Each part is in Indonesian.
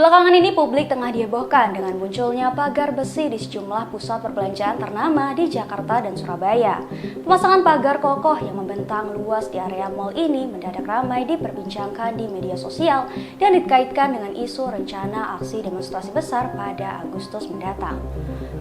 Belakangan ini publik tengah dihebohkan dengan munculnya pagar besi di sejumlah pusat perbelanjaan ternama di Jakarta dan Surabaya. Pemasangan pagar kokoh yang membentang luas di area mal ini mendadak ramai diperbincangkan di media sosial dan dikaitkan dengan isu rencana aksi demonstrasi besar pada Agustus mendatang.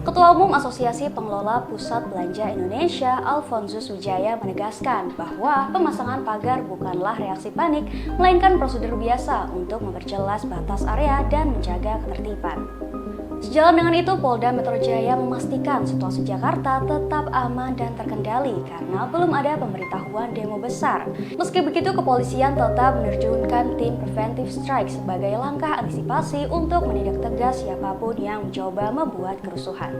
Ketua Umum Asosiasi Pengelola Pusat Belanja Indonesia, Alfonsus Wijaya menegaskan bahwa pemasangan pagar bukanlah reaksi panik, melainkan prosedur biasa untuk memperjelas batas area dan menjaga ketertiban. Sejalan dengan itu, Polda Metro Jaya memastikan situasi Jakarta tetap aman dan terkendali karena belum ada pemberitahuan demo besar. Meski begitu, kepolisian tetap menerjunkan tim preventive strike sebagai langkah antisipasi untuk menindak tegas siapapun yang mencoba membuat kerusuhan.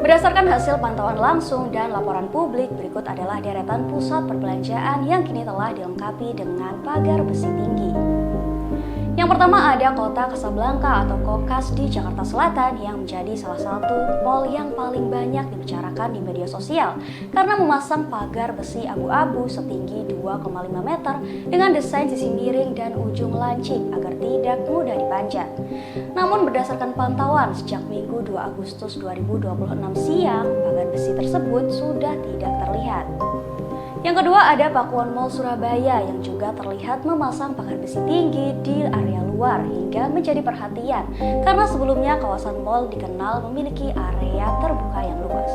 Berdasarkan hasil pantauan langsung dan laporan publik, berikut adalah deretan pusat perbelanjaan yang kini telah dilengkapi dengan pagar besi tinggi. Yang pertama ada Kota Kasablanka atau Kokas di Jakarta Selatan yang menjadi salah satu mal yang paling banyak dibicarakan di media sosial karena memasang pagar besi abu-abu setinggi 2,5 meter dengan desain sisi miring dan ujung lancip agar tidak mudah dipanjat. Namun berdasarkan pantauan sejak Minggu 2 Agustus 2026 siang, pagar besi tersebut sudah tidak terlihat. Yang kedua ada Pakuwon Mall Surabaya yang juga terlihat memasang pagar besi tinggi di area luar hingga menjadi perhatian karena sebelumnya kawasan mall dikenal memiliki area terbuka yang luas.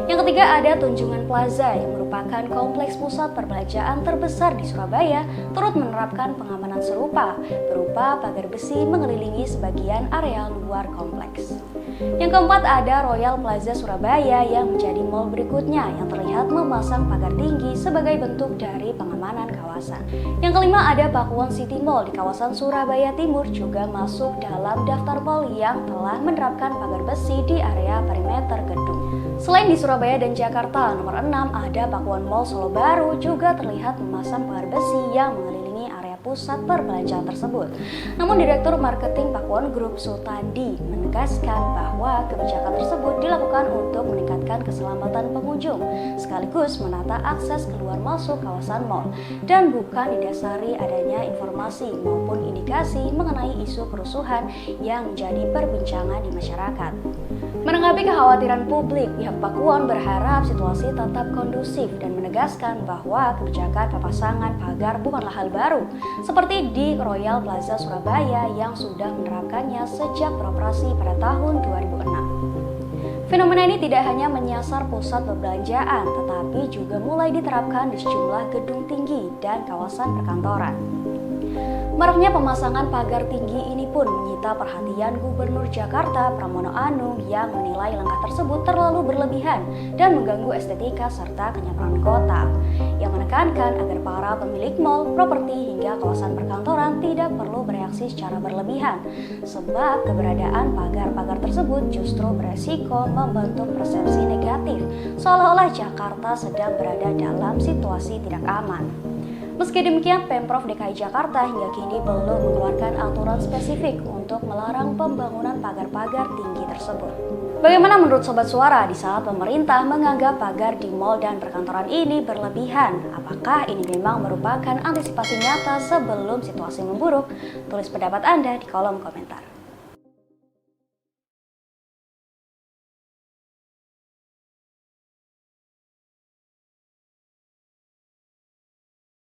Yang ketiga ada Tunjungan Plaza yang merupakan kompleks pusat perbelanjaan terbesar di Surabaya turut menerapkan pengamanan serupa berupa pagar besi mengelilingi sebagian area luar kompleks. Yang keempat ada Royal Plaza Surabaya yang menjadi mal berikutnya yang terlihat memasang pagar tinggi sebagai bentuk dari pengamanan kawasan. Yang kelima ada Pakuwon City Mall di kawasan Surabaya Timur juga masuk dalam daftar mal yang telah menerapkan pagar besi di area perimeter gedung. Selain di Surabaya dan Jakarta, nomor 6 ada Pakuwon Mall Solo Baru juga terlihat memasang pagar besi yang mengelilingi area pusat perbelanjaan tersebut. Namun Direktur Marketing Pakuwon Group Sultandi menegaskan bahwa kebijakan tersebut dilakukan untuk meningkatkan keselamatan pengunjung sekaligus menata akses keluar masuk kawasan mal dan bukan didasari adanya informasi maupun indikasi mengenai isu kerusuhan yang menjadi perbincangan di masyarakat. Menanggapi kekhawatiran publik, pihak Pakuwon berharap situasi tetap kondusif dan menegaskan bahwa kebijakan pemasangan pagar bukanlah hal baru, seperti di Royal Plaza Surabaya yang sudah menerapkannya sejak beroperasi pada tahun 2006. Fenomena ini tidak hanya menyasar pusat perbelanjaan, tetapi juga mulai diterapkan di sejumlah gedung tinggi dan kawasan perkantoran. Maraknya pemasangan pagar tinggi ini pun menyita perhatian Gubernur Jakarta Pramono Anung yang menilai langkah tersebut terlalu berlebihan dan mengganggu estetika serta kenyamanan kota. Yang menekankan agar para pemilik mal, properti hingga kawasan perkantoran tidak perlu bereaksi secara berlebihan, sebab keberadaan pagar-pagar tersebut justru beresiko membentuk persepsi negatif seolah-olah Jakarta sedang berada dalam situasi tidak aman. Meski demikian, Pemprov DKI Jakarta hingga kini belum mengeluarkan aturan spesifik untuk melarang pembangunan pagar-pagar tinggi tersebut. Bagaimana menurut Sobat Suara di saat pemerintah menganggap pagar di mal dan perkantoran ini berlebihan? Apakah ini memang merupakan antisipasi nyata sebelum situasi memburuk? Tulis pendapat Anda di kolom komentar.